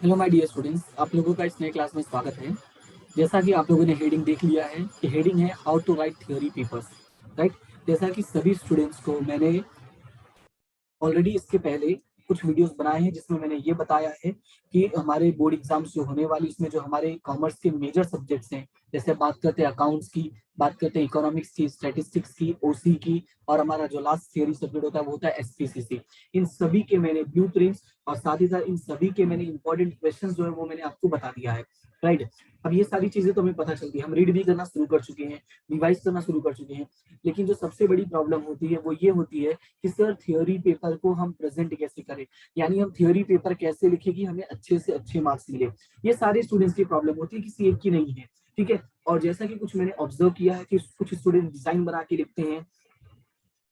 Hello my dear students, आप लोगों का इस नए क्लास में स्वागत है। जैसा कि आप लोगों ने हेडिंग देख लिया है कि हेडिंग है how to write theory papers, right. जैसा कि सभी स्टूडेंट्स को मैंने ऑलरेडी इसके पहले कुछ वीडियोस बनाए हैं जिसमें मैंने ये बताया है कि हमारे बोर्ड एग्जाम्स जो होने वाली इसमें जो हमारे कॉमर्स के मेजर सब्जेक्ट्स हैं, जैसे बात करते हैं अकाउंट्स की, बात करते हैं इकोनॉमिक्स की, स्टैटिस्टिक्स की, ओसी की, और हमारा जो लास्ट थियरी सब्जेक्ट होता है वो होता है एसपीसीसी। इन सभी के मैंने ब्लूप्रिंट्स और साथ ही साथ इन सभी के मैंने इंपॉर्टेंट क्वेश्चन जो है वो मैंने आपको बता दिया है, राइट। अब ये सारी चीजें तो हमें पता चलती है, हम रीड भी करना शुरू कर चुके हैं, रिवाइज करना शुरू कर चुके हैं। लेकिन जो सबसे बड़ी प्रॉब्लम होती है वो ये होती है कि सर थ्योरी पेपर को हम प्रेजेंट कैसे करें, यानी हम थ्योरी पेपर कैसे लिखें कि हमें अच्छे से अच्छे मार्क्स मिले। ये सारे स्टूडेंट्स की प्रॉब्लम होती है, किसी एक की नहीं है, ठीक है। और जैसा कि कुछ मैंने ऑब्जर्व किया है कि कुछ स्टूडेंट डिजाइन बना के लिखते हैं,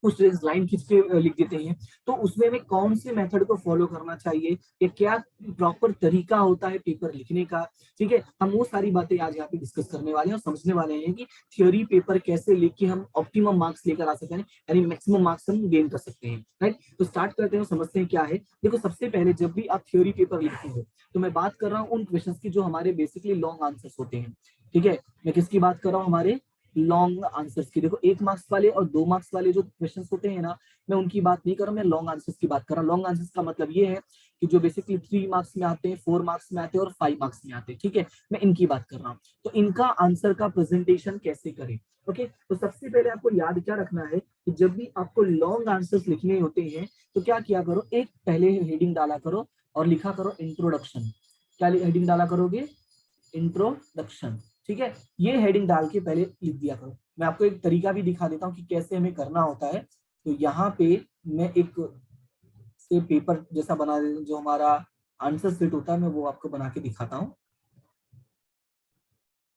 कुछ स्टूडेंट्स लाइन खींच के लिख देते हैं। तो उसमें हमें कौन से मेथड को फॉलो करना चाहिए, या क्या प्रॉपर तरीका होता है पेपर लिखने का, ठीक है। हम वो सारी बातें आज यहाँ पे डिस्कस करने वाले हैं और समझने वाले हैं कि थ्योरी पेपर कैसे लिख के हम ऑप्टिमम मार्क्स लेकर आ सकते हैं, यानी मैक्सिमम मार्क्स हम गेन कर सकते हैं, राइट। तो स्टार्ट करते हैं, समझते हैं क्या है। देखो, सबसे पहले जब भी आप थ्योरी पेपर लिखते हो तो मैं बात कर रहा हूँ उन क्वेश्चंस की जो हमारे बेसिकली लॉन्ग आंसर्स होते हैं, ठीक है। मैं किसकी बात कर रहा हूँ? हमारे लॉन्ग आंसर्स की। देखो, 1 मार्क्स वाले और 2 मार्क्स वाले जो क्वेश्चंस होते हैं ना, मैं उनकी बात नहीं कर रहा हूँ, मैं लॉन्ग आंसर्स की बात कर रहा हूँ। लॉन्ग आंसर्स का मतलब ये है कि जो बेसिकली 3 मार्क्स में आते हैं, 4 मार्क्स में आते हैं और 5 मार्क्स में आते हैं, ठीक है। मैं इनकी बात कर रहा हूँ। तो इनका आंसर का प्रेजेंटेशन कैसे करें, ओके। तो सबसे पहले आपको याद क्या रखना है कि जब भी आपको लॉन्ग आंसर्स लिखने होते हैं तो क्या किया करो, एक पहले हेडिंग डाला करो और लिखा करो इंट्रोडक्शन। क्या हेडिंग डाला करोगे? इंट्रोडक्शन, ठीक है। ये हेडिंग डाल के पहले लिख दिया करो। मैं आपको एक तरीका भी दिखा देता हूँ कि कैसे हमें करना होता है। तो यहाँ पे मैं एक से पेपर जैसा बना दे, जो हमारा आंसर सेट होता है, मैं वो आपको बना के दिखाता हूँ।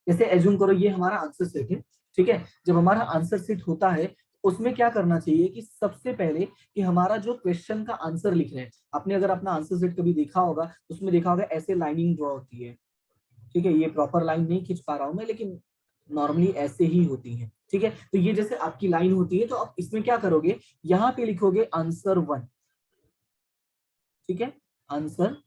जैसे एज्यूम करो ये हमारा आंसर सेट है, ठीक है। जब हमारा आंसर सेट होता है उसमें क्या करना चाहिए कि सबसे पहले कि हमारा जो क्वेश्चन का आंसर लिख रहे हैं, आपने अगर अपना आंसर सेट कभी देखा होगा तो उसमें देखा होगा ऐसे लाइनिंग ड्रॉ होती है, ठीक है। ये प्रॉपर लाइन नहीं खींच पा रहा हूं मैं, लेकिन नॉर्मली ऐसे ही होती है, ठीक है। तो ये जैसे आपकी लाइन होती है, तो आप इसमें क्या करोगे, यहाँ पे लिखोगे आंसर 1, ठीक है। आंसर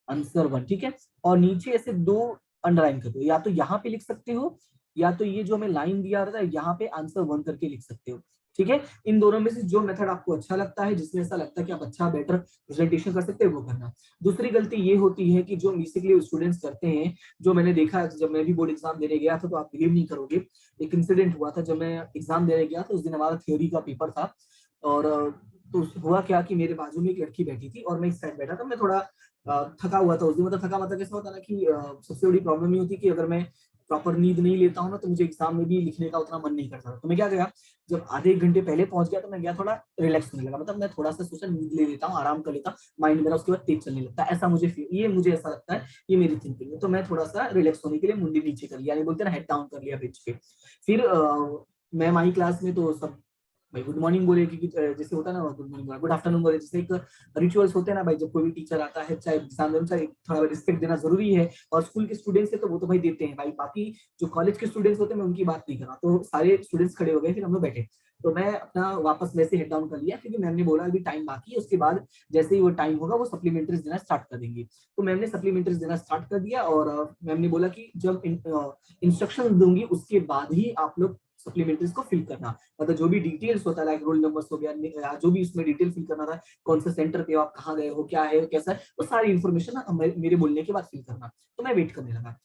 आंसर 1, ठीक है। और नीचे ऐसे दो अंडरलाइन कर दो, या तो यहाँ पे लिख सकते हो, या तो ये जो हमें लाइन दिया रहता है यहाँ पे आंसर 1 करके लिख सकते हो, ठीक है। इन दोनों में से जो मेथड आपको अच्छा लगता है, जिसमें ऐसा लगता है कि आप अच्छा बेटर प्रेजेंटेशन कर सकते हो, वो करना। दूसरी गलती ये होती है कि जो बेसिकली स्टूडेंट्स करते हैं, जो मैंने देखा जब मैं भी बोर्ड एग्जाम देने गया था, तो आप बिलीव नहीं करोगे, एक इंसिडेंट हुआ था जब मैं एग्जाम देने गया था। उस दिन हमारा थ्योरी का पेपर था, और तो हुआ क्या कि मेरे बाजू में एक लड़की बैठी थी और मैं इस साइड बैठा था। मैं थोड़ा थका हुआ था उस दिन। मतलब थका मतलब कैसा होता है ना कि सबसे बड़ी प्रॉब्लम ये होती है कि अगर मैं प्रॉपर नींद नहीं लेता हूँ ना, तो मुझे एग्जाम में भी लिखने का उतना मन नहीं करता। तो मैं क्या गया, जब आधे 1 घंटे पहले पहुंच गया तो मैं गया थोड़ा रिलैक्स होने लगा। मतलब मैं थोड़ा सा सोचा नींद ले लेता हूँ, आराम कर लेता हूँ, माइंड मेरा उसके बाद तेज चलने लगता है। ऐसा मुझे ऐसा लगता है, ये मेरी थिंकिंग है। तो मैं थोड़ा सा रिलैक्स होने के लिए मुंडी नीचे कर लिया, यानी बोलते हैं ना हेड डाउन कर लिया बेंच पे। फिर मैं माई क्लास में तो सब भाई गुड मॉर्निंग बोले, क्योंकि जैसे होता है ना गुड मॉर्निंग गुड आफ्टरनून बोले, जैसे एक रिचुअल्स होते हैं ना भाई, जब कोई भी टीचर आता है चाहे एग्जाम देना, चाहे थोड़ा रिस्पेक्ट देना जरूरी है। और स्कूल के स्टूडेंट्स है तो वो तो भाई देते हैं भाई, बाकी जो कॉलेज के स्टूडेंट्स होते हैं मैं उनकी बात नहीं कर रहा। तो सारे स्टूडेंट्स खड़े हो गए, फिर हम लोग बैठे। तो मैं अपना वापस वैसे हेड डाउन कर लिया, क्योंकि मैम ने बोला अभी टाइम बाकी है, उसके बाद जैसे ही वो टाइम होगा वो सप्लीमेंट्रीज देना स्टार्ट कर देंगे। तो मैम ने सप्लीमेंट्रीज देना स्टार्ट कर दिया, और मैम ने बोला कि जब इंस्ट्रक्शन दूंगी उसके बाद ही आप लोग सप्लीमेंट्रीज को फिल करना। मतलब जो भी डिटेल्स होता है, लाइक रोल नंबर्स हो गया, जो भी उसमें डिटेल फिल करना था, कौन से सेंटर पे हो, आप कहाँ गए हो, क्या है कैसा है, वो सारी इन्फॉर्मेशन मेरे बोलने के बाद फिल करना। तो मैं वेट करने लगा।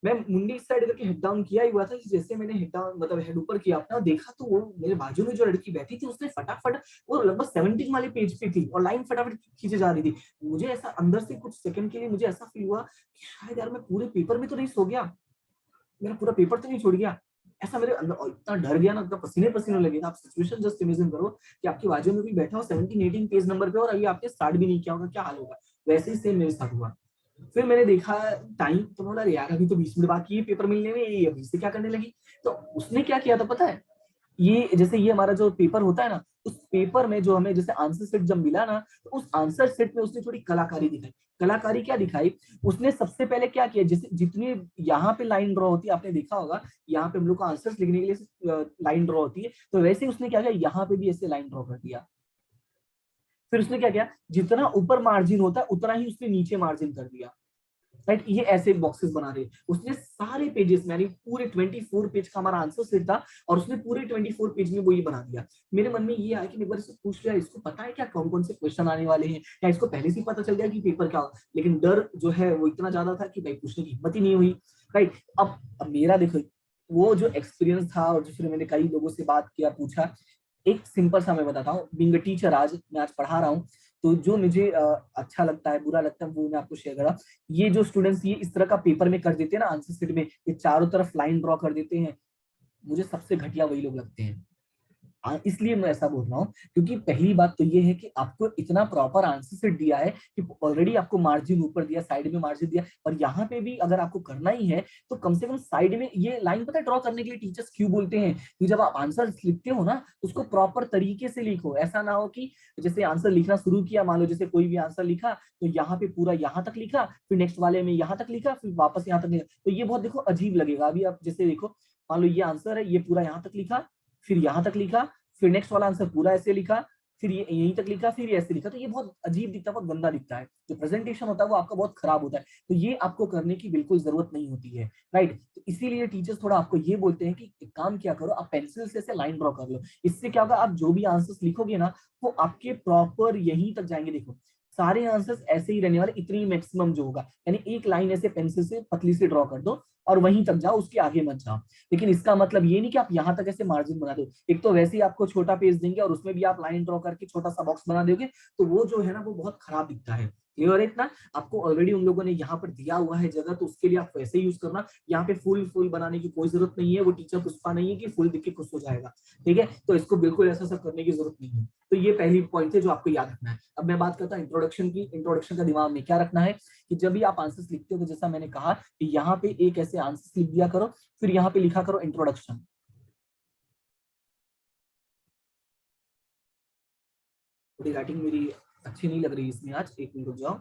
मैं मुंडी इस साइड करके हेड डाउन किया ही हुआ था। जैसे मैंने हेड डाउन मतलब हेड ऊपर किया अपना, देखा तो वो मेरे बाजू में जो लड़की बैठी थी उसने फटाफट, वो लगभग 17 वाले पेज पे थी और लाइन फटाफट खींचे जा रही थी। मुझे ऐसा अंदर से कुछ सेकंड के लिए मुझे ऐसा फील हुआ कि शायद यार मैं पूरे पेपर में तो नहीं सो गया, मेरा पूरा पेपर तो नहीं छोड़ गया। ऐसा मेरे अंदर, और इतना डर गया ना, इतना पसीने पसीने लगे ना। आप सिचुएशन जस्ट इमेजिन करो कि आपके बाजू में भी बैठा हो 17-18 पेज नंबर पे, और अभी आपने स्टार्ट भी नहीं किया होगा, क्या हाल होगा। वैसे ही सेम मेरे साथ हुआ। फिर मैंने देखा टाइम, तो बोला यार अभी तो 20 मिनट बाकी है पेपर मिलने में, ये अभी से क्या करने लगी। तो उसने क्या किया था पता है, ये जैसे ये हमारा जो पेपर होता है ना, उस पेपर में जो हमें जैसे आंसर सेट जब मिला ना, तो उस आंसर सेट में उसने थोड़ी कलाकारी दिखाई। कलाकारी क्या दिखाई? उसने सबसे पहले क्या किया, जैसे जितनी यहाँ पे लाइन ड्रॉ होती है, आपने देखा होगा यहाँ पे हम लोग को आंसर्स लिखने के लिए लाइन ड्रॉ होती है, तो वैसे ही उसने क्या किया, यहाँ पे भी ऐसे लाइन ड्रॉ कर दिया। फिर उसने क्या किया, जितना ऊपर मार्जिन होता है उतना ही उसने नीचे मार्जिन कर दिया। राइट, ये ऐसे बॉक्सेस बना रहे। उसने सारे पेजेस में, यानी पूरे 24 पेज का हमारा आंसर सेट था, और उसने पूरे 24 पेज में वो ये बना दिया। मेरे मन में ये आया कि एक बार इससे पूछ लिया, इसको पता है क्या कौन कौन से क्वेश्चन आने वाले हैं, या इसको पहले से ही पता चल गया कि पेपर क्या होगा। लेकिन डर जो है वो इतना ज्यादा था कि भाई पूछने की हिम्मत ही नहीं हुई। राइट, अब मेरा देखो, वो जो एक्सपीरियंस था, और जो फिर मैंने कई लोगों से बात किया, पूछा, एक सिंपल सा मैं बताता हूँ। बीइंग अ टीचर, आज मैं आज पढ़ा रहा हूँ, तो जो मुझे अच्छा लगता है, बुरा लगता है, वो मैं आपको शेयर करा। ये जो स्टूडेंट्स ये इस तरह का पेपर में कर देते हैं ना, आंसर शीट में ये चारों तरफ लाइन ड्रॉ कर देते हैं, मुझे सबसे घटिया वही लोग लगते हैं। इसलिए मैं ऐसा बोल रहा हूँ, क्योंकि पहली बात तो ये है कि आपको इतना प्रॉपर आंसर सेट दिया है कि ऑलरेडी आपको मार्जिन ऊपर दिया, साइड में मार्जिन दिया, और यहाँ पे भी अगर आपको करना ही है तो कम से कम साइड में ये लाइन, पता है ड्रॉ करने के लिए टीचर्स क्यों बोलते हैं, कि जब आप आंसर लिखते हो ना, तो उसको प्रॉपर तरीके से लिखो। ऐसा ना हो कि जैसे आंसर लिखना शुरू किया, मान लो जैसे कोई भी आंसर लिखा, तो यहाँ पे पूरा यहाँ तक लिखा, फिर नेक्स्ट वाले में यहाँ तक लिखा, फिर वापस यहाँ तक लिखा, तो ये बहुत देखो अजीब लगेगा। अभी आप जैसे देखो, मान लो ये आंसर है, ये पूरा यहाँ तक लिखा, फिर यहाँ तक लिखा, फिर नेक्स्ट वाला आंसर पूरा ऐसे लिखा, फिर ये यहीं तक लिखा, फिर ये ऐसे लिखा, तो ये बहुत अजीब दिखता है, बहुत गंदा दिखता है। जो प्रेजेंटेशन होता है वो आपका बहुत खराब होता है। तो ये आपको करने की बिल्कुल जरूरत नहीं होती है। राइट, तो इसीलिए टीचर्स थोड़ा आपको ये बोलते हैं कि एक काम क्या करो, आप पेंसिल से ऐसे लाइन ड्रॉ कर लो। इससे क्या होगा, आप जो भी आंसर्स लिखोगे ना, वो आपके प्रॉपर यहीं तक जाएंगे। देखो, सारे आंसर्स ऐसे ही रहने वाले, इतनी मैक्सिमम जो होगा, यानी एक लाइन ऐसे पेंसिल से पतली से ड्रॉ कर दो और वहीं तक जाओ, उसके आगे मत जाओ। लेकिन इसका मतलब ये नहीं कि आप यहाँ तक ऐसे मार्जिन बना दो। एक तो वैसे ही आपको छोटा पेज देंगे और उसमें भी आप लाइन ड्रॉ करके छोटा सा बॉक्स बना दोगे, तो वो जो है ना, वो बहुत खराब दिखता है। क्लियर है इतना? आपको ऑलरेडी उन लोगों ने यहाँ पर दिया हुआ है जगह, तो उसके लिए आप वैसे यूज करना। यहाँ पे फुल फुल बनाने की कोई जरूरत नहीं है। वो टीचर पुष्पा नहीं है कि फुल दिख के खुश हो जाएगा। ठीक है, तो इसको बिल्कुल ऐसा सब करने की जरूरत नहीं है। तो ये पहली पॉइंट है जो आपको याद रखना है। अब मैं बात करता हूँ इंट्रोडक्शन की। इंट्रोडक्शन का दिमाग में क्या रखना है, कि जब भी आप आंसर्स लिखते हो, तो जैसा मैंने कहा कि यहाँ पे एक ऐसे आंसर्स लिख दिया करो, फिर यहाँ पे लिखा करो इंट्रोडक्शन। थोड़ी राइटिंग मेरी अच्छी नहीं लग रही इसमें आज, एक मिनट रुक जाओ।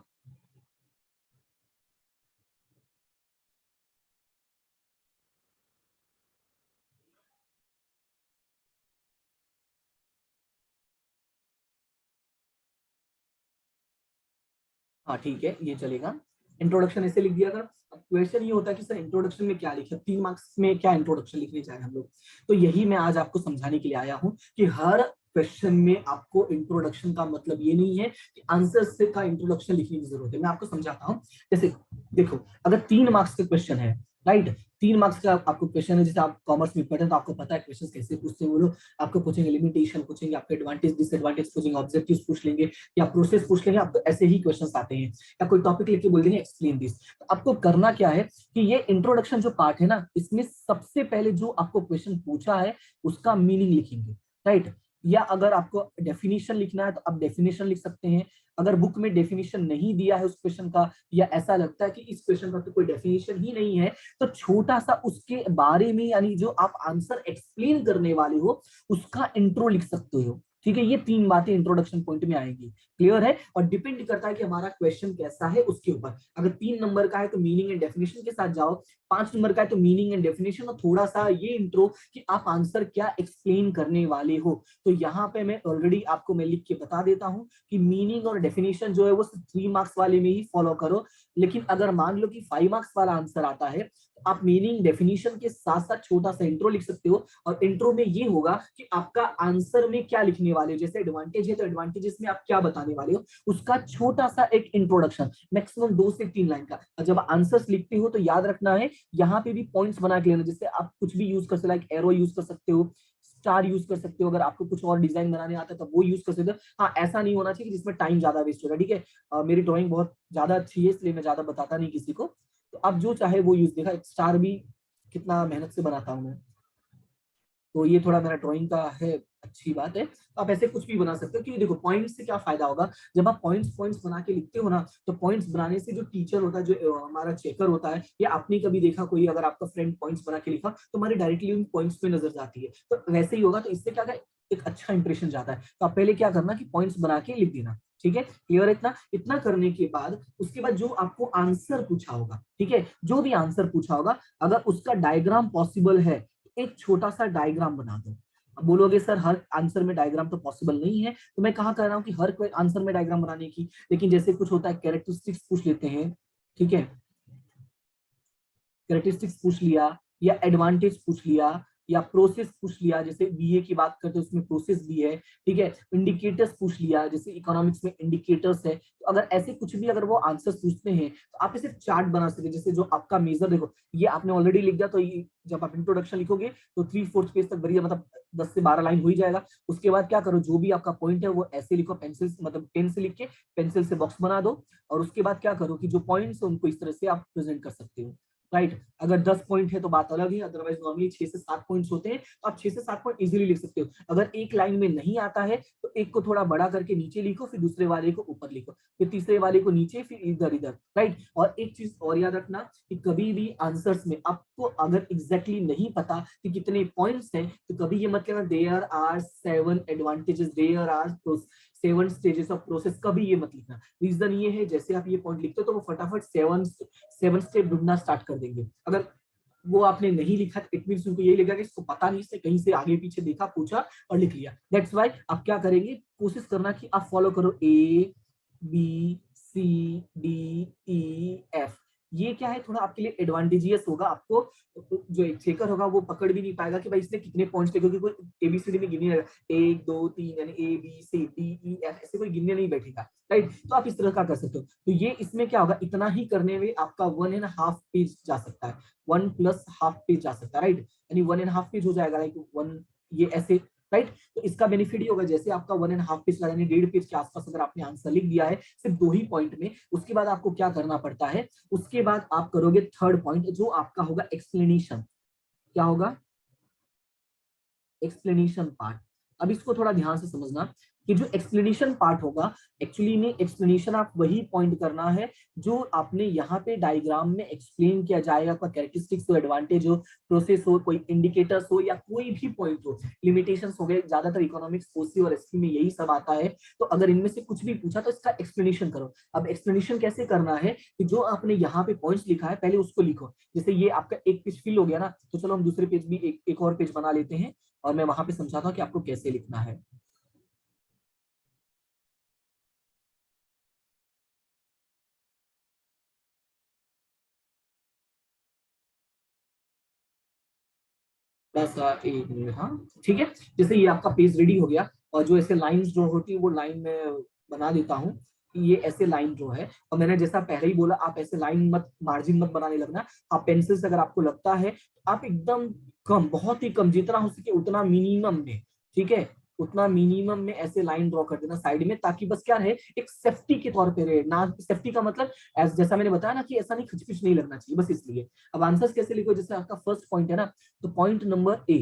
हाँ ठीक है, ये चलेगा। इंट्रोडक्शन ऐसे लिख दिया अगर। अब क्वेश्चन ये होता है कि सर इंट्रोडक्शन में क्या लिखे, 3 मार्क्स में क्या इंट्रोडक्शन लिखने चाहे हम लोग। तो यही मैं आज आपको समझाने के लिए आया हूँ कि हर क्वेश्चन में आपको इंट्रोडक्शन का मतलब ये नहीं है कि आंसर से का इंट्रोडक्शन लिखने की जरूरत है। मैं आपको समझाता हूँ। जैसे देखो, अगर 3 मार्क्स का क्वेश्चन है, राइट, 3 मार्क्स का आपको क्वेश्चन है, जैसे आप कॉमर्स में पढ़े हैं तो आपको पता है क्वेश्चन कैसे पूछते हैं वो लोग। आपको पूछेंगे लिमिटेशन, पूछेंगे आपके एडवांटेज डिसएडवांटेज, पूछेंगे ऑब्जेक्टिव्स पूछ लेंगे, या प्रोसेस पूछ लेंगे। आपको ऐसे ही क्वेश्चंस आते हैं, या कोई टॉपिक लेके बोल देंगे एक्सप्लेन दिस। तो आपको करना क्या है कि ये इंट्रोडक्शन जो पार्ट है ना, इसमें सबसे पहले जो आपको क्वेश्चन पूछा है उसका मीनिंग लिखेंगे। राइट, या अगर आपको डेफिनेशन लिखना है तो आप डेफिनेशन लिख सकते हैं। अगर बुक में डेफिनेशन नहीं दिया है उस क्वेश्चन का, या ऐसा लगता है कि इस क्वेश्चन का तो कोई डेफिनेशन ही नहीं है, तो छोटा सा उसके बारे में, यानी जो आप आंसर एक्सप्लेन करने वाले हो उसका इंट्रो लिख सकते हो। ठीक है, ये 3 बातें इंट्रोडक्शन पॉइंट में आएंगी। क्लियर है? और डिपेंड करता है कि हमारा क्वेश्चन कैसा है उसके ऊपर। अगर 3 नंबर का है तो मीनिंग एंड डेफिनेशन के साथ जाओ, 5 नंबर का है तो मीनिंग एंड डेफिनेशन और थोड़ा सा ये इंट्रो कि आप आंसर क्या एक्सप्लेन करने वाले हो। तो यहाँ पे मैं ऑलरेडी आपको मैं लिख के बता देता हूँ कि मीनिंग और डेफिनेशन जो है वो 3 मार्क्स वाले में ही फॉलो करो। लेकिन अगर मान लो कि 5 मार्क्स वाला आंसर आता है, तो आप मीनिंग डेफिनेशन के साथ साथ छोटा सा इंट्रो लिख सकते हो। और इंट्रो में ये होगा कि आपका आंसर में क्या लिखने वाले हो। जैसे एडवांटेज है तो एडवांटेजेस में आप क्या बताने वाले हो, उसका छोटा सा एक इंट्रोडक्शन, मैक्सिमम 2 से 3 लाइन का। और जब आंसर्स लिखते हो तो याद रखना है, यहाँ पे भी पॉइंट्स बना के लेना। जैसे आप कुछ भी यूज कर सकते हो, लाइक एरो यूज कर सकते हो, स्टार यूज कर सकते हो। अगर आपको कुछ और डिजाइन बनाने आता है तो वो यूज कर सकते हो। हाँ, ऐसा नहीं होना चाहिए जिसमें टाइम ज्यादा वेस्ट होगा। ठीक है, मेरी ड्राइंग बहुत ज्यादा अच्छी है इसलिए मैं ज्यादा बताता नहीं किसी को। तो आप जो चाहे वो यूज, देखा एक स्टार भी कितना मेहनत से बनाता हूँ मैं। तो ये थोड़ा मेरा ड्राइंग का है, अच्छी बात है। तो आप ऐसे कुछ भी बना सकते हो, क्योंकि देखो पॉइंट्स से क्या फायदा होगा, जब आप पॉइंट्स पॉइंट्स बना के लिखते हो ना, तो पॉइंट्स बनाने से जो टीचर होता है, जो हमारा चेकर होता है, या आपने कभी देखा कोई अगर आपका फ्रेंड पॉइंट्स बना के लिखा तो हमारी डायरेक्टली उन पॉइंट्स पे नजर जाती है, तो वैसे ही होगा। तो इससे क्या एक अच्छा इंप्रेशन जाता है। तो आप पहले क्या करना कि पॉइंट्स बना के लिख देना, ठीक है। क्लियर है? इतना इतना करने के बाद उसके बाद जो आपको आंसर पूछा होगा, ठीक है, जो भी आंसर पूछा होगा, अगर उसका डायग्राम पॉसिबल है, एक छोटा सा डायग्राम बना दो। अब बोलोगे सर हर आंसर में डायग्राम तो पॉसिबल नहीं है, तो मैं कहा कर रहा हूँ कि हर कोई आंसर में डायग्राम बनाने की, लेकिन जैसे कुछ होता है कैरेक्टरिस्टिक्स पूछ लेते हैं, ठीक है, कैरेक्टरिस्टिक्स पूछ लिया, या एडवांटेज पूछ लिया, या प्रोसेस पूछ लिया, जैसे बीए की बात करते हैं उसमें प्रोसेस भी है, ठीक है, इंडिकेटर्स पूछ लिया, जैसे इकोनॉमिक्स में इंडिकेटर्स है। तो अगर ऐसे कुछ भी अगर वो आंसर्स पूछते हैं, तो आप इसे चार्ट बना सकते हैं, जैसे जो आपका मेजर, देखो ये आपने ऑलरेडी लिख दिया, तो ये जब आप इंट्रोडक्शन लिखोगे तो 3/4 पेज तक बढ़िया, मतलब 10 से 12 लाइन हो ही जाएगा। उसके बाद क्या करो, जो भी आपका पॉइंट है वो ऐसे लिखो, पेंसिल मतलब पेन से लिख के पेंसिल से बॉक्स बना दो, और उसके बाद क्या करो कि जो पॉइंट्स है उनको इस तरह से आप प्रेजेंट कर सकते हो, राइट। अगर 10 पॉइंट है तो बात अलग है, अदरवाइज नॉर्मली 6 से 7 पॉइंट्स होते हैं, तो आप 6 से 7 पॉइंट इजीली लिख सकते हो। अगर एक लाइन में नहीं आता है तो एक को थोड़ा बड़ा करके नीचे लिखो, फिर दूसरे वाले को ऊपर लिखो, फिर तीसरे वाले को नीचे, फिर इधर इधर, राइट। और एक चीज और याद रखना कि कभी भी आंसर्स में आपको अगर एग्जैक्टली नहीं पता कि कितने पॉइंट्स हैं, तो कभी ये मत कहना there are 7 advantages, there are 7 stages of process, कभी ये मत लिखना। रीजन ये है, जैसे आप ये पॉइंट लिखते हो तो वो फटाफट 7 स्टेप ढूंढना स्टार्ट कर देंगे। अगर वो आपने नहीं लिखा, इट मींस उनको यही लगा कि इसको पता नहीं, इससे कहीं से आगे पीछे देखा, पूछा और लिख लिया। दैट्स व्हाई आप क्या करेंगे, कोशिश करना कि आप फॉलो करो ABCDEF। ये क्या है, थोड़ा आपके लिए एडवांटेजियस होगा, आपको जो एक चेकर होगा वो पकड़ भी नहीं पाएगा कि भाई इसने कितने पॉइंट्स लिखे, क्योंकि कोई ABCD में गिनने लगा 1 2 3 यानी ABCDEF, ऐसे कोई गिनने नहीं बैठेगा, राइट। तो आप इस तरह का कर सकते हो। तो ये इसमें क्या होगा, इतना ही करने में आपका 1.5 पेज जा सकता है, 1+1/2 पेज जा सकता है, राइट। यानी 1.5 पेज हो जाएगा, लाइक 1, ये ऐसे, राइट। तो इसका बेनिफिट ही होगा, जैसे आपका 1.5 पेज का यानी 1.5 पेज के आसपास अगर आपने आंसर लिख दिया है सिर्फ 2 ही पॉइंट में, उसके बाद आपको क्या करना पड़ता है, उसके बाद आप करोगे थर्ड पॉइंट, जो आपका होगा एक्सप्लेनेशन। क्या होगा, एक्सप्लेनेशन पार्ट। अब इसको थोड़ा ध्यान से समझना कि जो एक्सप्लेनेशन पार्ट होगा, एक्चुअली में एक्सप्लेनेशन आप वही पॉइंट करना है जो आपने यहाँ पे डायग्राम में एक्सप्लेन किया जाएगा, आपका कैरेक्टरिस्टिक्स हो, एडवांटेज हो, प्रोसेस हो, कोई इंडिकेटर्स हो, या कोई भी पॉइंट हो, लिमिटेशंस हो गए, ज्यादातर इकोनॉमिक्स, सोसी और एसटी में यही सब आता है। तो अगर इनमें से कुछ भी पूछा तो इसका एक्सप्लेनेशन करो। अब एक्सप्लेनेशन कैसे करना है कि जो आपने यहाँ पे पॉइंट्स लिखा है पहले उसको लिखो। जैसे ये आपका एक पेज फिल हो गया ना, तो चलो हम दूसरे पेज भी एक और पेज बना लेते हैं, और मैं वहां पे समझाता हूँ कि आपको कैसे लिखना है। बस एक मिनट, हाँ ठीक है। जैसे ये आपका पेज रेडी हो गया, और जो ऐसे लाइंस जो होती है वो लाइन में बना देता हूँ कि ये ऐसे लाइन जो है, और मैंने जैसा पहले ही बोला, आप ऐसे लाइन मत, मार्जिन मत बनाने लगना। आप पेंसिल से अगर आपको लगता है तो आप एकदम कम, बहुत ही कम, जितना हो सके उतना मिनिमम में, ठीक है, उतना मिनिमम में ऐसे लाइन ड्रॉ कर देना साइड में, ताकि बस क्या रहे, एक सेफ्टी के तौर पे रहे ना। सेफ्टी का मतलब जैसा मैंने बताया ना कि ऐसा नहीं, खिचपिच नहीं लगना चाहिए, बस इसलिए। अब आंसर्स कैसे लिखो, जैसे आपका फर्स्ट पॉइंट है ना, तो पॉइंट नंबर ए,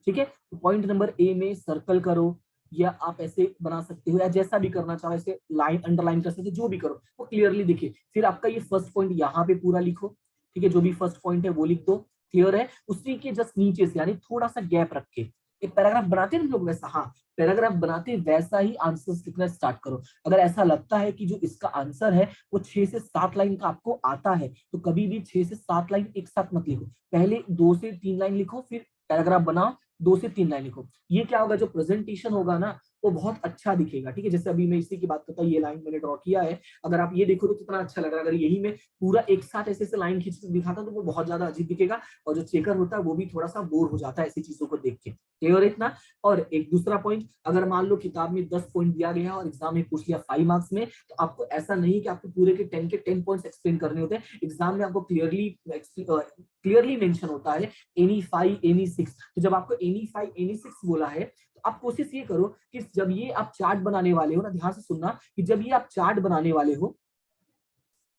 ठीक है, तो पॉइंट नंबर ए में सर्कल करो, या आप ऐसे बना सकते हो, या जैसा भी करना चाहो, ऐसे लाइन अंडरलाइन कर सकते हो, जो भी करो वो क्लियरली दिखे। फिर आपका ये फर्स्ट पॉइंट यहाँ पे पूरा लिखो, ठीक है, जो भी फर्स्ट पॉइंट है वो लिख दो। क्लियर है? उसी के जस्ट नीचे से यानी थोड़ा सा गैप रख के एक पैराग्राफ बनाते हैं ना लोग, वैसा, हाँ, पैराग्राफ बनाते वैसा ही आंसर्स लिखना स्टार्ट करो। अगर ऐसा लगता है कि जो इसका आंसर है वो 6 से 7 लाइन का आपको आता है, तो कभी भी 6 से 7 लाइन एक साथ मत लिखो, पहले 2 से 3 लाइन लिखो, फिर पैराग्राफ बनाओ, 2 से 3 लाइन लिखो। ये क्या होगा, जो प्रेजेंटेशन होगा ना वो बहुत अच्छा दिखेगा, ठीक है। जैसे अभी मैं इसी की बात करता हूँ, ये लाइन मैंने ड्रॉ किया है, अगर आप ये देखो तो कितना अच्छा लग रहा है। अगर यही में पूरा एक साथ ऐसे ऐसे लाइन खींच के दिखाता तो वो बहुत ज्यादा अजीब दिखेगा, और जो चेकर होता है वो भी थोड़ा सा बोर हो जाता है ऐसी चीजों को देख के। क्लियर इतना? और एक दूसरा पॉइंट, अगर मान लो किताब में 10 पॉइंट दिया गया है और एग्जाम में पूछ लिया 5 मार्क्स में, तो आपको ऐसा नहीं कि आपको पूरे के 10 पॉइंट्स एक्सप्लेन करने होते हैं। एग्जाम में आपको क्लियरली मेंशन होता है एनी 5 एनी 6। तो जब आपको एनी 5 एनी 6 बोला है, तो आप कोशिश ये करो कि जब ये आप चार्ट बनाने वाले हो ना, ध्यान से सुनना, कि जब ये आप चार्ट बनाने वाले हो,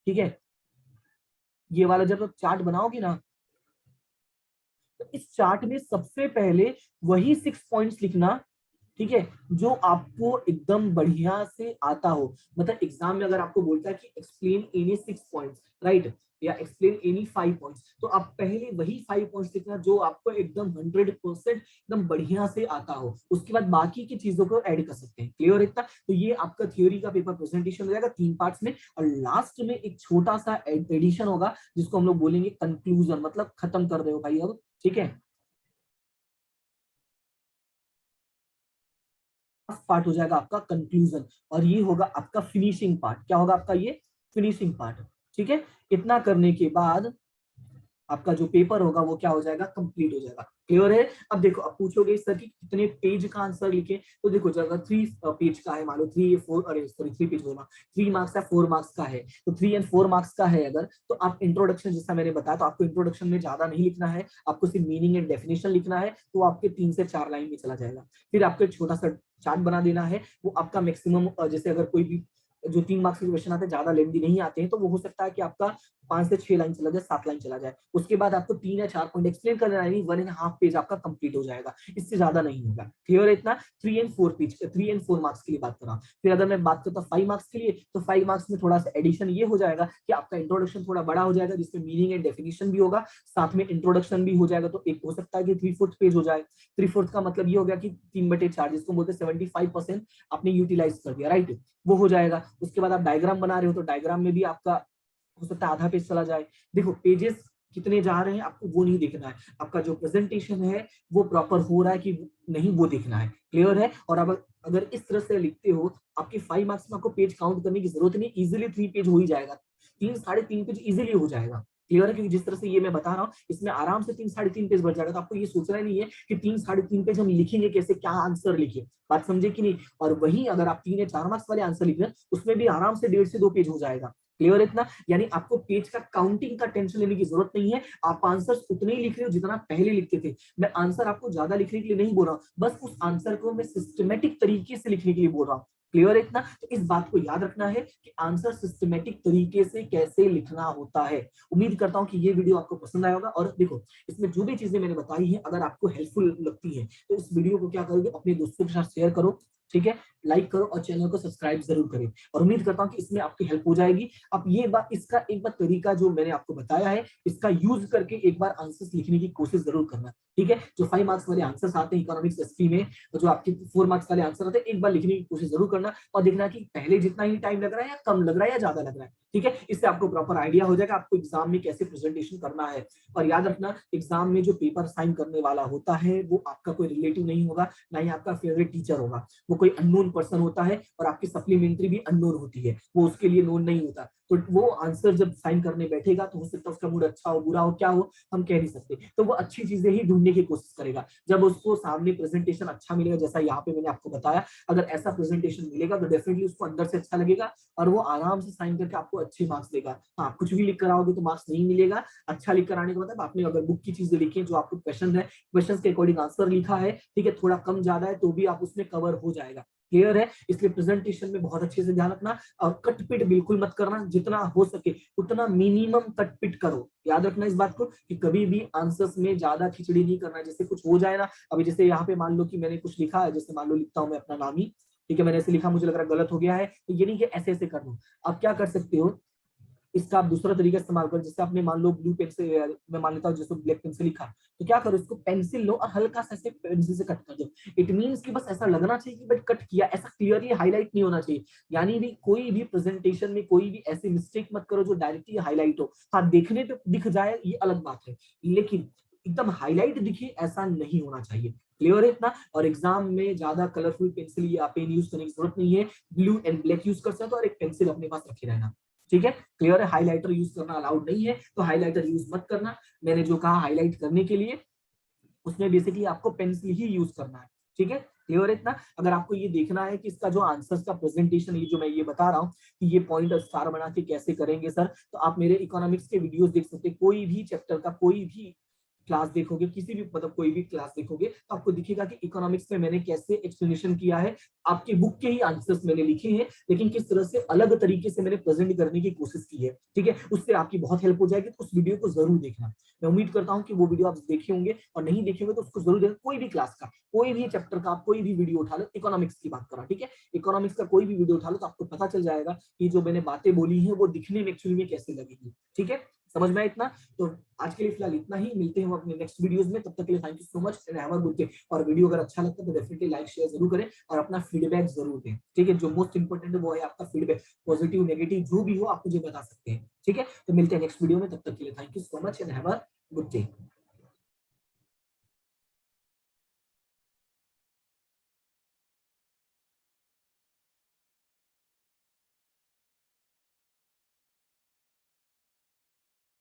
ठीक है, ये वाला जब आप चार्ट बनाओगे ना, तो इस चार्ट में सबसे पहले वही 6 पॉइंट्स लिखना ठीक है, जो आपको एकदम बढ़िया से आता हो। मतलब एग्जाम में अगर आपको बोलता है कि एक्सप्लेन एनी 6 पॉइंट्स, राइट, या एक्सप्लेन एनी 5 पॉइंट्स, तो आप पहले वही 5 पॉइंट्स लिखना जो आपको एकदम 100% एकदम बढ़िया से आता हो, उसके बाद बाकी की चीजों को ऐड कर सकते हैं। क्लियर इतना? तो ये आपका थ्योरी का पेपर प्रेजेंटेशन हो जाएगा 3 पार्ट्स में, और लास्ट में एक छोटा सा एडिशन होगा जिसको हम लोग बोलेंगे कंक्लूजन, मतलब खत्म कर रहे हो भाई अब। ठीक है, पार्ट हो जाएगा आपका कंक्लूजन, और ये होगा आपका फिनिशिंग पार्ट। क्या होगा आपका ये फिनिशिंग पार्ट? ठीक है, इतना करने के बाद आपका जो पेपर होगा वो क्या हो जाएगा, कंप्लीट हो जाएगा। क्लियर है? अब देखो, अब पूछोगे सर कि कितने पेज का आंसर लिखे, तो देखो अगर 3 पेज का है, मान लो 3 4, अरे सॉरी 3 पेज बोला, 3 मार्क्स का 4 मार्क्स का है, तो 3 और 4 मार्क्स का है अगर, तो आप इंट्रोडक्शन जैसा मैंने बताया, तो आपको इंट्रोडक्शन में ज्यादा नहीं लिखना है, आपको सिर्फ मीनिंग एंड डेफिनेशन लिखना है, तो आपके 3 से 4 लाइन में चला जाएगा। फिर आपको एक छोटा सा चार्ट बना देना है, वो आपका मैक्सिमम, जैसे अगर कोई भी जो 3 मार्क्स के क्वेश्चन आते हैं ज्यादा लेंदी नहीं आते हैं, तो वो हो सकता है कि आपका 5 से 6 लाइन चला जाए, 7 लाइन चला जाए। उसके बाद आपको 3 या 4 पॉइंट एक्सप्लेन करना है, 1.5 पेज आपका कंप्लीट हो जाएगा, इससे ज्यादा नहीं होगा। क्लियर है इतना? 3 एंड 4 पेज, 3 एंड 4 मार्क्स के लिए बात कर रहा हूँ। फिर अगर मैं बात करता हूँ 5 मार्क्स के लिए, तो 5 मार्क्स में थोड़ा सा एडिशन ये हो जाएगा कि आपका इंट्रोडक्शन थोड़ा बड़ा हो जाएगा, जिसमें मीनिंग एंड डेफिनेशन भी होगा, साथ में इंट्रोडक्शन भी हो जाएगा, तो एक हो सकता है कि 3/4 पेज हो जाए। 3/4 का मतलब ये हो गया कि 3/4, जिसको बोलते हैं 75% आपने यूटिलाइज कर दिया, राइट, वो हो जाएगा। उसके बाद आप डायग्राम बना रहे हो, तो डायग्राम में भी आपका हो सकता है आधा पेज चला जाए। देखो पेजेस कितने जा रहे हैं आपको वो नहीं देखना है, आपका जो प्रेजेंटेशन है वो प्रॉपर हो रहा है कि नहीं, वो देखना है। क्लियर है? और अब अगर इस तरह से लिखते हो, आपके 5 मार्क्स में आपको पेज काउंट करने की जरूरत नहीं, इजिली 3 पेज हो ही जाएगा, 3 साढ़े 3 पेज इजिली हो जाएगा। क्लियर है? क्योंकि जिस तरह से ये मैं बता रहा हूँ, इसमें आराम से 3 साढ़े 3 पेज बढ़ जाएगा। तो आपको ये सोचना ही नहीं है कि 3 साढ़े 3 पेज हम लिखेंगे कैसे, क्या आंसर लिखे, बात समझे कि नहीं? और वही अगर आप 3 या 4 मार्क्स वाले आंसर लिख रहे हैं, उसमें भी आराम से 1.5 से 2 पेज हो जाएगा। क्लियर इतना? यानी आपको पेज का काउंटिंग का टेंशन लेने की जरूरत नहीं है, आप आंसर उतने ही लिख रहे हो जितना पहले लिखते थे। मैं आंसर आपको ज्यादा लिखने के लिए नहीं बोल रहा हूँ, बस उस आंसर को मैं सिस्टमेटिक तरीके से लिखने के लिए बोल रहा हूँ। क्लियर है इतना? तो इस बात को याद रखना है कि आंसर सिस्टमेटिक तरीके से कैसे लिखना होता है। उम्मीद करता हूं कि ये वीडियो आपको पसंद आया होगा। और देखो, इसमें जो भी चीजें मैंने बताई हैं, अगर आपको हेल्पफुल लगती है, तो इस वीडियो को क्या करोगे, अपने दोस्तों के साथ शेयर करो, ठीक है, लाइक करो, और चैनल को सब्सक्राइब जरूर करें। और उम्मीद करता हूं कि इसमें आपकी हेल्प हो जाएगी। अब ये बात, इसका एक बार तरीका जो मैंने आपको बताया है, इसका यूज करके एक बार आंसर्स लिखने की कोशिश जरूर करना। ठीक है, जो 5 मार्क्स वाले आंसर्स आते हैं इकोनॉमिक्स एसपी में, और जो आपके 4 मार्क्स वाले आंसर आते हैं, एक बार लिखने की कोशिश जरूर करना, और देखना कि पहले जितना ही टाइम लग रहा है या कम लग रहा है या ज्यादा लग रहा है। ठीक है, इससे आपको प्रॉपर आइडिया हो जाएगा आपको एग्जाम में कैसे प्रेजेंटेशन करना है। और याद रखना, एग्जाम में जो पेपर साइन करने वाला होता है वो आपका कोई रिलेटिव नहीं होगा, ना ही आपका फेवरेट टीचर होगा, वो कोई अननोन पर्सन होता है, और आपकी सप्लीमेंट्री भी अननोन होती है, वो उसके लिए नोन नहीं होता। तो वो आंसर जब साइन करने बैठेगा, तो हो सकता है उसका मूड अच्छा हो, बुरा हो, क्या हो, हम कह नहीं सकते, तो वो अच्छी चीजें ही ढूंढने की कोशिश करेगा। जब उसको सामने प्रेजेंटेशन अच्छा मिलेगा, जैसा यहाँ पे मैंने आपको बताया, अगर ऐसा प्रेजेंटेशन मिलेगा तो डेफिनेटली उसको अंदर से अच्छा लगेगा, और वो आराम से साइन करके आपको अच्छे मार्क्स देगा। हाँ, कुछ भी लिख कर आओगे तो मार्क्स नहीं मिलेगा। अच्छा लिख कर आने का मतलब, आपने अगर बुक की चीजें लिखी है, जो आपको क्वेश्चन है, क्वेश्चन के अकॉर्डिंग आंसर लिखा है, ठीक है, थोड़ा कम ज्यादा है तो भी आप उसमें कवर हो जाएगा। क्लियर है? इसलिए प्रेजेंटेशन में बहुत अच्छे से ध्यान रखना, और कट पिट बिल्कुल मत करना, जितना हो सके उतना मिनिमम कट पिट करो। याद रखना इस बात को कि कभी भी आंसर्स में ज्यादा खिचड़ी नहीं करना, जैसे कुछ हो जाए ना, अभी जैसे यहाँ पे मान लो कि मैंने कुछ लिखा है, जैसे मान लो लिखता हूँ मैं अपना नाम ही, ठीक है, मैंने ऐसे लिखा, मुझे लग रहा है गलत हो गया है, तो ये नहीं कि ऐसे ऐसे कर लो। आप क्या कर सकते हो, इसका आप दूसरा तरीका इस्तेमाल करो। जैसे आपने मान लो ब्लू पेंसिल, मैं मान लेता हूँ जैसे ब्लैक पेंसिल लिखा, तो क्या करो, इसको पेंसिल लो और हल्का सा ऐसे पेंसिल से कट कर दो। इट मीन्स कि बस ऐसा लगना चाहिए कि बट कट किया, ऐसा क्लियरली हाईलाइट नहीं होना चाहिए। यानी भी कोई भी प्रेजेंटेशन में कोई भी ऐसी मिस्टेक मत करो जो डायरेक्टली हाईलाइट हो। हाँ, देखने पे दिख जाए ये अलग बात है, लेकिन एकदम हाईलाइट दिखे ऐसा नहीं होना चाहिए। क्लियर है इतना? और एग्जाम में ज्यादा कलरफुल पेंसिल या पेन यूज करने की जरूरत नहीं है, ब्लू एंड ब्लैक यूज कर सकते हो, और एक पेंसिल अपने पास रखे रहना। ठीक है, क्लियर है? हाइलाइटर यूज करना अलाउड नहीं है, तो हाइलाइटर यूज मत करना। मैंने जो कहा हाईलाइट करने के लिए, उसमें बेसिकली आपको पेंसिल ही यूज करना है। ठीक है, क्लियर है इतना? अगर आपको ये देखना है कि इसका जो आंसर्स का प्रेजेंटेशन, ये जो मैं ये बता रहा हूँ कि ये पॉइंट स्टार बना के कैसे करेंगे सर, तो आप मेरे इकोनॉमिक्स के वीडियोस देख सकते हैं, कोई भी चैप्टर का कोई भी क्लास देखोगे, किसी भी मतलब कोई भी क्लास देखोगे तो आपको दिखेगा कि इकोनॉमिक्स में मैंने कैसे एक्सप्लेनेशन किया है। आपकी बुक के ही आंसर्स मैंने लिखे हैं, लेकिन किस तरह से अलग तरीके से मैंने प्रेजेंट करने की कोशिश की है। ठीक है, उससे आपकी बहुत हेल्प हो जाएगी, तो उस वीडियो को जरूर देखना। मैं उम्मीद करता हूँ कि वो वीडियो आप देखे होंगे, और नहीं देखे होंगे तो उसको जरूर देखना। कोई भी क्लास का, कोई भी चैप्टर का आप कोई भी वीडियो उठा लो, इकोनॉमिक्स की बात करा, ठीक है, इकोनॉमिक्स का कोई भी वीडियो उठा लो तो आपको पता चल जाएगा कि जो मैंने बातें बोली हैं वो दिखने में एक्चुअली में कैसे लगेगी। ठीक है, समझ में आया इतना? तो आज के लिए फिलहाल इतना ही, मिलते हैं हम अपने नेक्स्ट वीडियोस में, तब तक के लिए thank you so much and have a good day. और वीडियो अगर अच्छा लगता है तो डेफिनेटली लाइक शेयर जरूर करें और अपना फीडबैक जरूर दें। ठीक है, जो मोस्ट इंपोर्टेंट है वो है आपका फीडबैक, पॉजिटिव नेगेटिव जो भी हो आप मुझे बता सकते हैं। ठीक है, तो मिलते हैं नेक्स्ट वीडियो में, तब तक के लिए thank you so much and have a good day.